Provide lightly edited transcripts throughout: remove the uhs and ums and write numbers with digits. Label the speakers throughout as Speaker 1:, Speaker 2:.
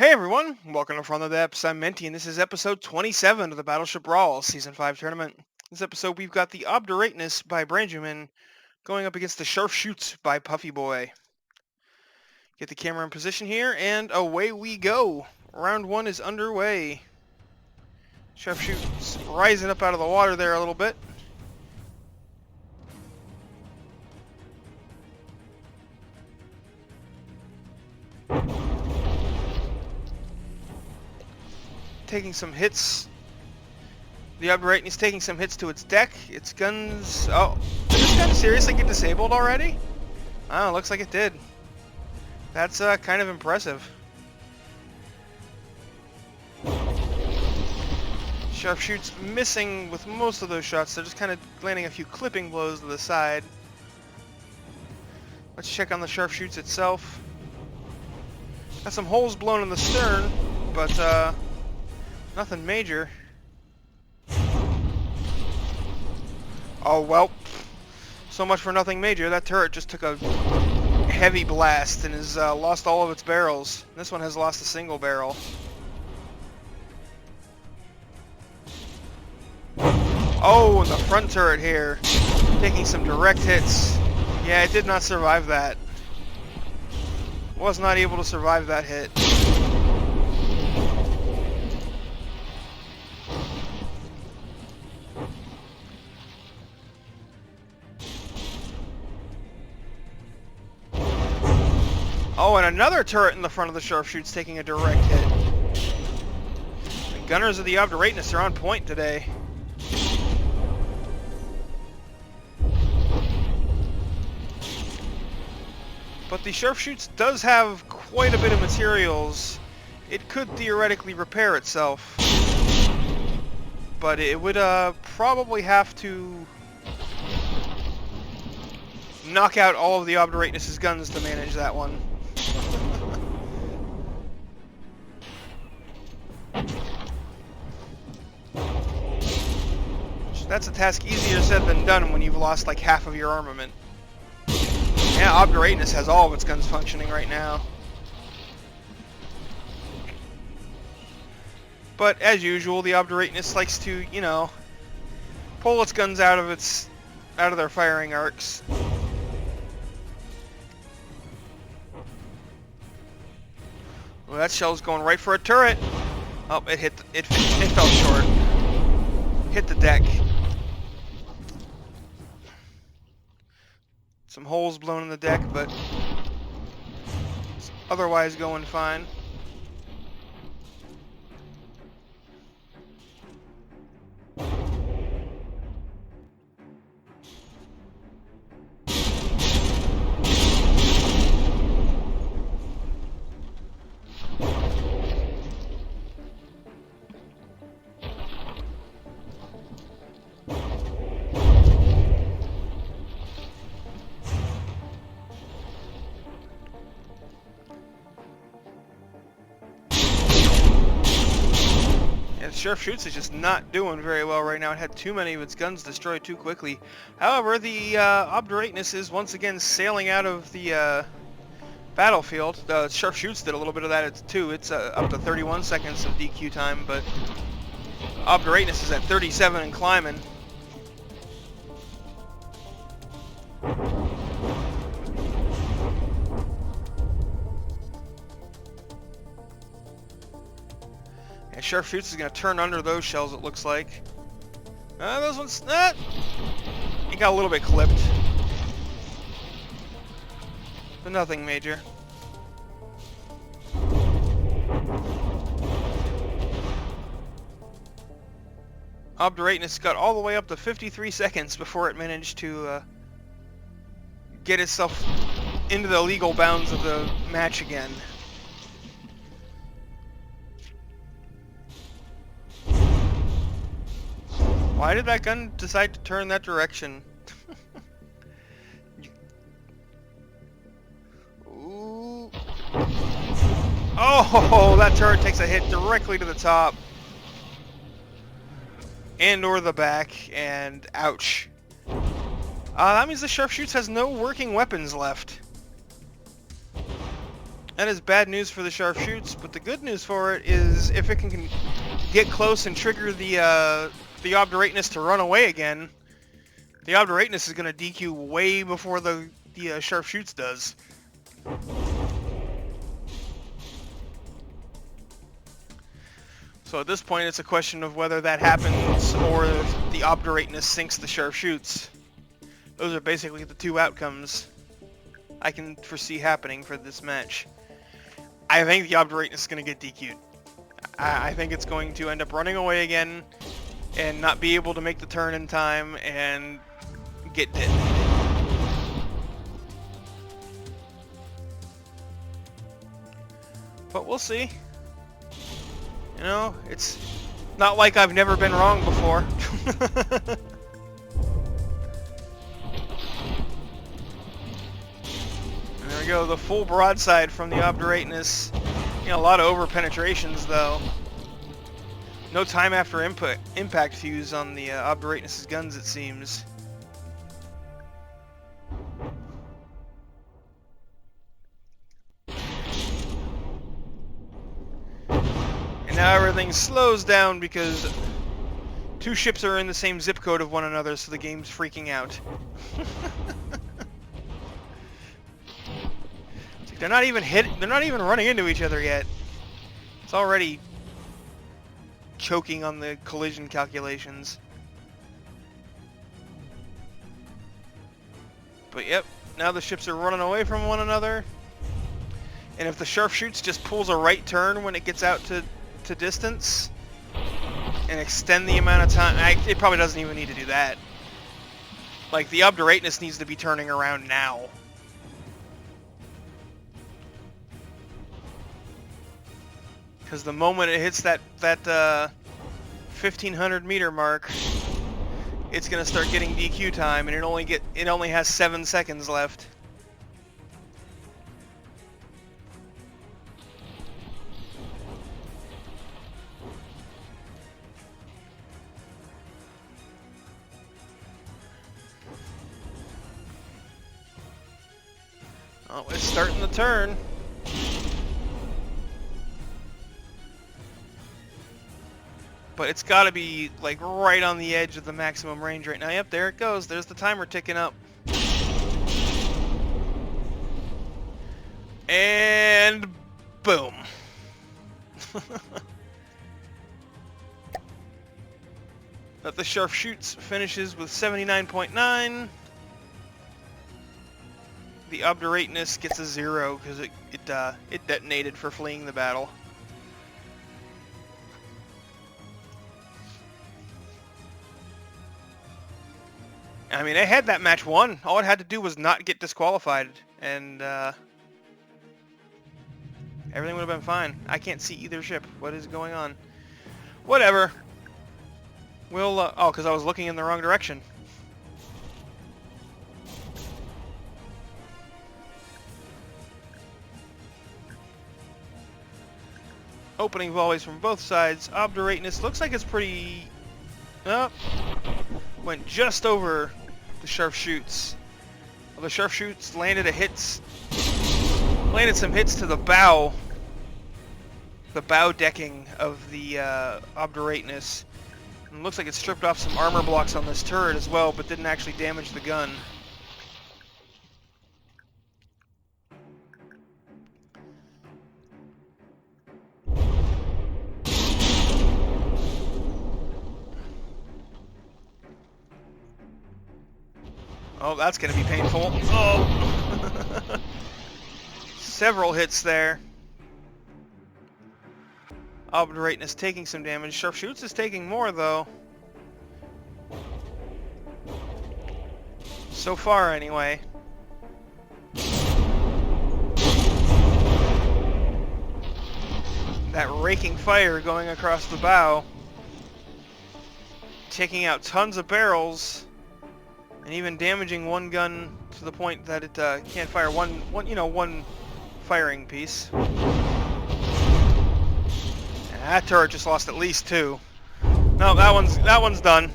Speaker 1: Hey everyone, welcome to Front of the Depths. I'm Menti, and this is episode 27 of the Battleship Brawl Season 5 tournament. This episode, we've got the Obdurateness by Branjamin going up against the Scharfschutze by Puffy Boy. Get the camera in position here, and away we go. Round 1 is underway. Scharfschutze rising up out of the water there a little bit. Taking some hits. The Obdurateness taking some hits to its deck. Its guns... Oh, did this gun seriously get disabled already? Oh, looks like it did. That's kind of impressive. Scharfschutze missing with most of those shots. They're just kind of landing a few clipping blows to the side. Let's check on the Scharfschutze itself. Got some holes blown in the stern, but nothing major. Oh well, so much for nothing major. That turret just took a heavy blast and has lost all of its barrels. This one has lost a single barrel. Oh, and the front turret here, taking some direct hits. Yeah, it did not survive that. Was not able to survive that hit. Oh, and another turret in the front of the Scharfschutze taking a direct hit. The gunners of the Obdurateness are on point today. But the Scharfschutze does have quite a bit of materials. It could theoretically repair itself. But it would probably have to knock out all of the Obdurateness' guns to manage that one. That's a task easier said than done when you've lost like half of your armament. Yeah, Obdurateness has all of its guns functioning right now. But as usual, the Obdurateness likes to, you know, pull its guns out of their firing arcs. Well, that shell's going right for a turret. Oh, it fell short. Hit the deck. Some holes blown in the deck, but it's otherwise going fine. Scharfschutze is just not doing very well right now. It had too many of its guns destroyed too quickly. However, the Obdurateness is once again sailing out of the battlefield. The Scharfschutze did a little bit of that too. It's up to 31 seconds of DQ time, but Obdurateness is at 37 and climbing. Scharfschutze is going to turn under those shells, it looks like. Those ones... He got a little bit clipped. But nothing major. Obdurateness got all the way up to 53 seconds before it managed to get itself into the legal bounds of the match again. Why did that gun decide to turn that direction? Ooh. Oh, that turret takes a hit directly to the top. And or the back, and ouch. That means the Scharfschutze has no working weapons left. That is bad news for the Scharfschutze, but the good news for it is if it can get close and trigger the Obdurateness to run away again, the Obdurateness is going to DQ way before the Scharfschutze does. So at this point, it's a question of whether that happens or the Obdurateness sinks the Scharfschutze. Those are basically the two outcomes I can foresee happening for this match. I think the Obdurateness is going to get DQ'd. I think it's going to end up running away again and not be able to make the turn in time and get dead. But we'll see. You know, it's not like I've never been wrong before. There we go, the full broadside from the Obdurateness. You know, a lot of over-penetrations, though. No time after impact fuse on the Obdurateness' guns, it seems. And now everything slows down because two ships are in the same zip code of one another, so the game's freaking out. They're not even running into each other yet. It's already choking on the collision calculations. But yep, now the ships are running away from one another. And if the Scharfschutze just pulls a right turn when it gets out to distance and extend the amount of time, it probably doesn't even need to do that. Like, the Obdurateness needs to be turning around now. Because the moment it hits that 1500 meter mark, it's gonna start getting DQ time, and it only has 7 seconds left. Oh, it's starting the turn. But it's got to be like right on the edge of the maximum range right now. Yep, there it goes. There's the timer ticking up. And boom. But the Scharfschutze finishes with 79.9. The Obdurateness gets a 0 because it detonated for fleeing the battle. I mean, it had that match won. All it had to do was not get disqualified, and everything would have been fine. I can't see either ship. What is going on? Whatever. We'll, oh, because I was looking in the wrong direction. Opening volleys from both sides. Obdurateness looks like it's pretty... Oh, went just over the Scharfschutze. Well, the Scharfschutze landed some hits to the bow decking of the Obdurateness. And it looks like it stripped off some armor blocks on this turret as well, but didn't actually damage the gun. Oh, that's going to be painful. Oh! Several hits there. Obdurateness taking some damage. Scharfschutze is taking more, though. So far, anyway. That raking fire going across the bow. Taking out tons of barrels. And even damaging one gun to the point that it can't fire one firing piece. And that turret just lost at least 2. No, that one's done.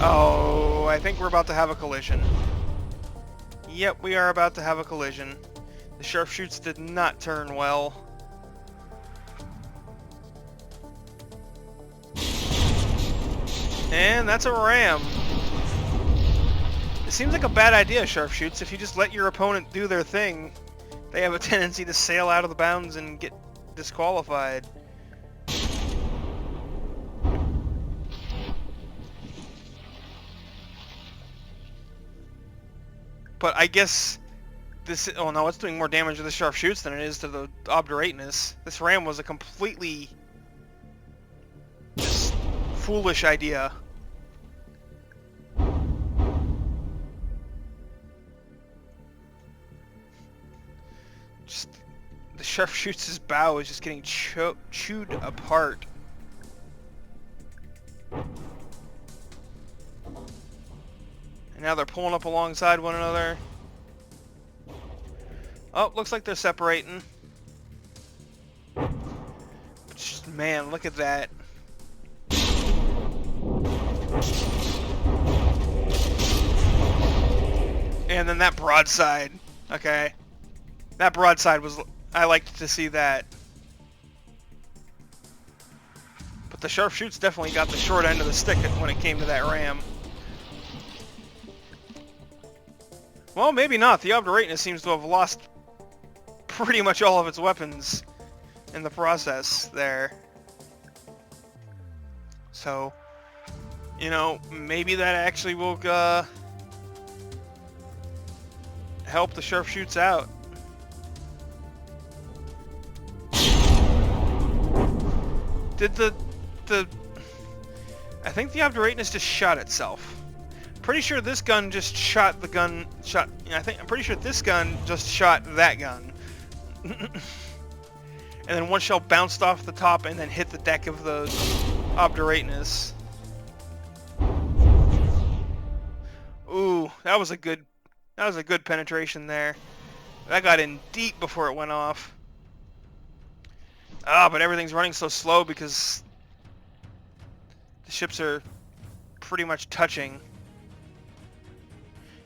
Speaker 1: Oh, I think we're about to have a collision. Yep, we are about to have a collision. The Scharfschutze did not turn well. And that's a ram. It seems like a bad idea, Scharfschutze. If you just let your opponent do their thing, they have a tendency to sail out of the bounds and get disqualified. But I guess this... Oh no, it's doing more damage to the Scharfschutze than it is to the Obdurateness. This ram was a completely... just foolish idea. Just... the Scharfschutze's bow is just getting chewed apart. And now they're pulling up alongside one another. Oh, looks like they're separating. Just, man, look at that. And then that broadside. Okay. That broadside was... I liked to see that. But the Scharfschutze definitely got the short end of the stick when it came to that ram. Well, maybe not. The Obdurateness seems to have lost pretty much all of its weapons in the process there. So, you know, maybe that actually will help the Scharfschutze out. Did I think the Obdurateness just shot itself. Pretty sure this gun just shot the gun. I'm pretty sure this gun just shot that gun. And then one shell bounced off the top and then hit the deck of the Obdurateness. Ooh, that was a good penetration there. That got in deep before it went off. Ah, but everything's running so slow because the ships are pretty much touching.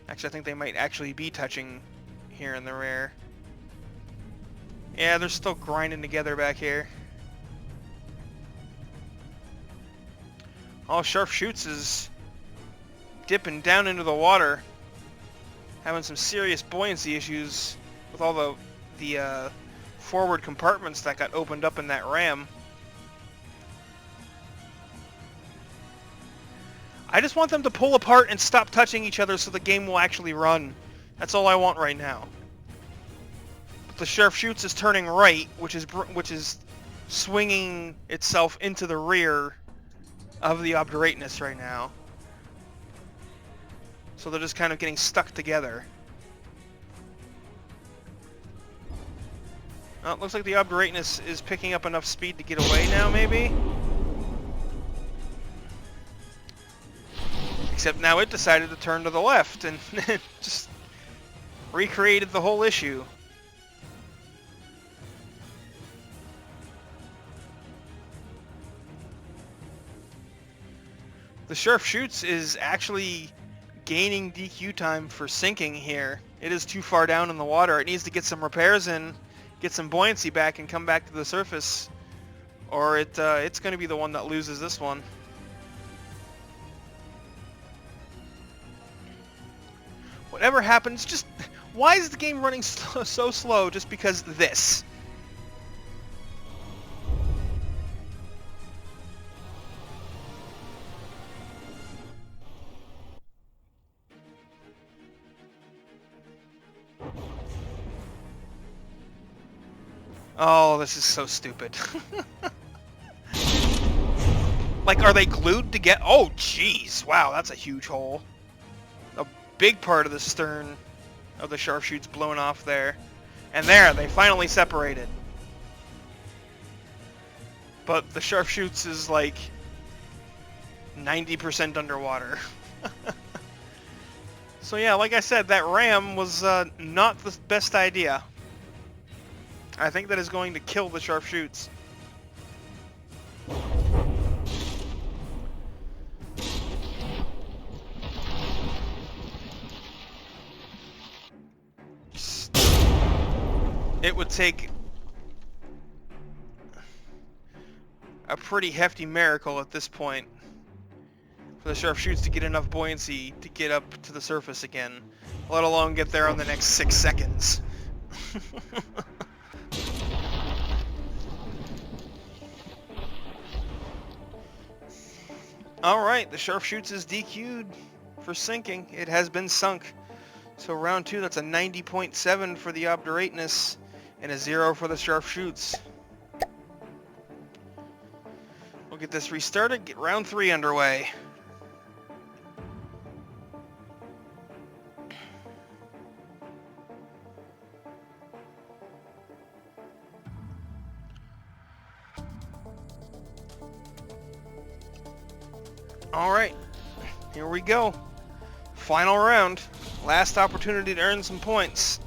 Speaker 1: Actually, I think they might actually be touching here in the rear. Yeah, they're still grinding together back here. Oh, Scharfschutze is dipping down into the water, having some serious buoyancy issues with all the forward compartments that got opened up in that ram. I just want them to pull apart and stop touching each other so the game will actually run. That's all I want right now. But the Scharfschutze is turning right, which is swinging itself into the rear of the Obdurateness right now. So they're just kind of getting stuck together. Oh, it looks like the Obdurateness is picking up enough speed to get away now, maybe? Except now it decided to turn to the left and just recreated the whole issue. The Scharfschutze is actually gaining DQ time for sinking here. It is too far down in the water. It needs to get some repairs in, get some buoyancy back, and come back to the surface. Or it's going to be the one that loses this one. Whatever happens, just... Why is the game running so slow just because this? Oh, this is so stupid. Like, are they glued together? Oh, jeez. Wow, that's a huge hole. A big part of the stern of the Scharfschutze blown off there. And there, they finally separated. But the Scharfschutze is like 90% underwater. So yeah, like I said, that ram was not the best idea. I think that is going to kill the Scharfschutze. it would take a pretty hefty miracle at this point for the Scharfschutze to get enough buoyancy to get up to the surface again, let alone get there in the next 6 seconds. Alright, the Scharfschutze is DQ'd for sinking. It has been sunk. So round 2, that's a 90.7 for the Obdurateness and a 0 for the Scharfschutze. We'll get this restarted, get round 3 underway. Alright, here we go. Final round. Last opportunity to earn some points.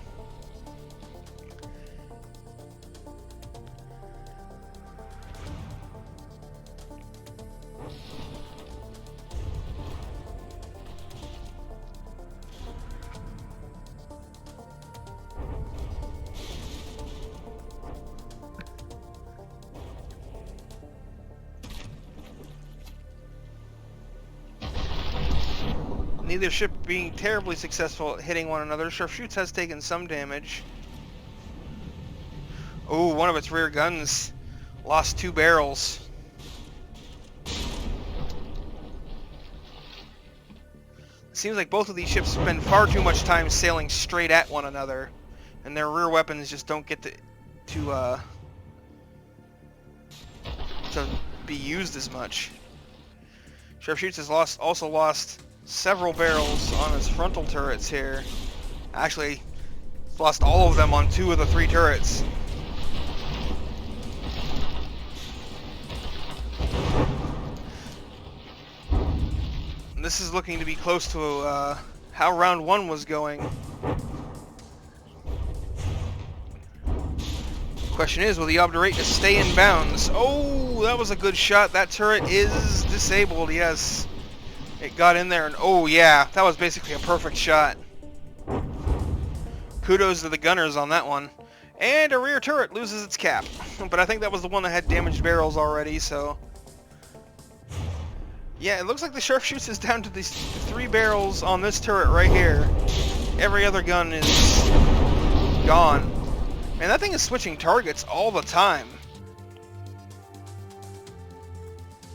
Speaker 1: Neither ship being terribly successful at hitting one another. Scharfschutze has taken some damage. Oh, one of its rear guns lost 2 barrels. Seems like both of these ships spend far too much time sailing straight at one another, and their rear weapons just don't get to be used as much. Scharfschutze has also lost several barrels on its frontal turrets here. Actually, lost all of them on 2 of the 3 turrets. And this is looking to be close to how round 1 was going. Question is, will the Obdurateness stay in bounds? Oh, that was a good shot. That turret is disabled, yes. It got in there and oh yeah, that was basically a perfect shot. Kudos to the gunners on that one. And a rear turret loses its cap. But I think that was the one that had damaged barrels already, so... Yeah, it looks like the Scharfschutze is down to these 3 barrels on this turret right here. Every other gun is gone. Man, that thing is switching targets all the time.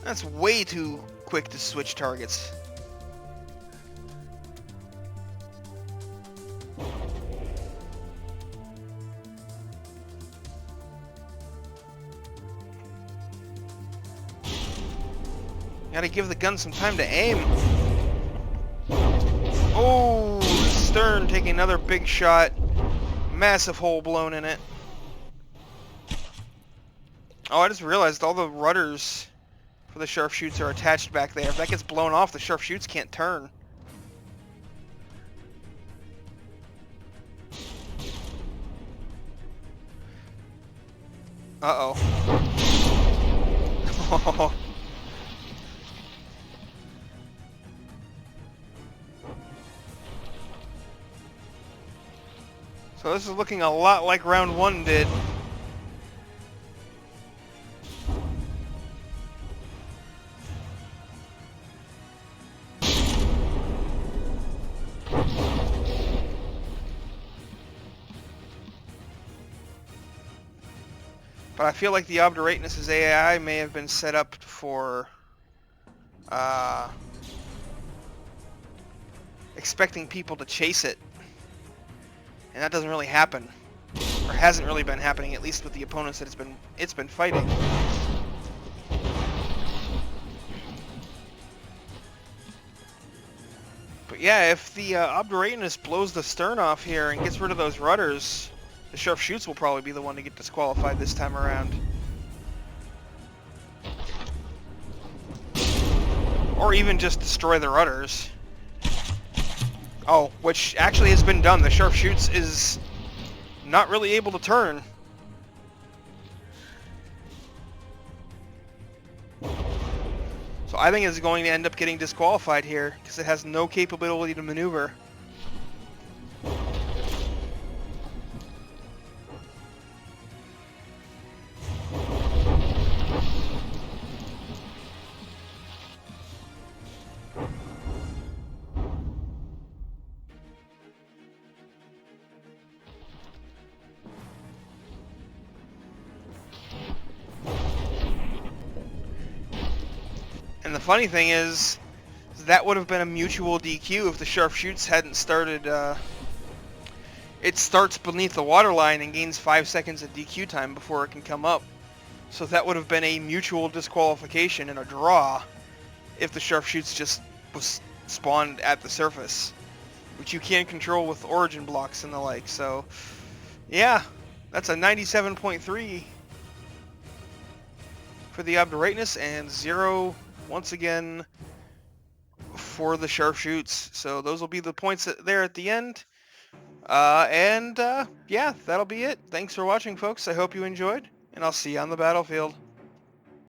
Speaker 1: That's way too quick to switch targets. Gotta give the gun some time to aim. Oh, stern taking another big shot. Massive hole blown in it. Oh, I just realized all the rudders for the Scharfschutze are attached back there. If that gets blown off, the Scharfschutze can't turn. Uh-oh. So this is looking a lot like round 1 did. But I feel like the Obdurateness' AI may have been set up for expecting people to chase it. And that doesn't really happen. Or hasn't really been happening, at least with the opponents that it's been fighting. But yeah, if the Obdurateness blows the stern off here and gets rid of those rudders, the Scharfschutze will probably be the one to get disqualified this time around. Or even just destroy the rudders. Oh, which actually has been done. The Scharfschutze is not really able to turn. So I think it's going to end up getting disqualified here because it has no capability to maneuver. And the funny thing is, that would have been a mutual DQ if the Scharfschutze hadn't started. It starts beneath the waterline and gains 5 seconds of DQ time before it can come up. So that would have been a mutual disqualification and a draw if the Scharfschutze just was spawned at the surface, which you can't control with origin blocks and the like. So, yeah, that's a 97.3 for the Obdurateness and 0 once again for the Scharfschutze. So those will be the points there at the end. Yeah, that'll be it. Thanks for watching, folks. I hope you enjoyed, and I'll see you on the battlefield.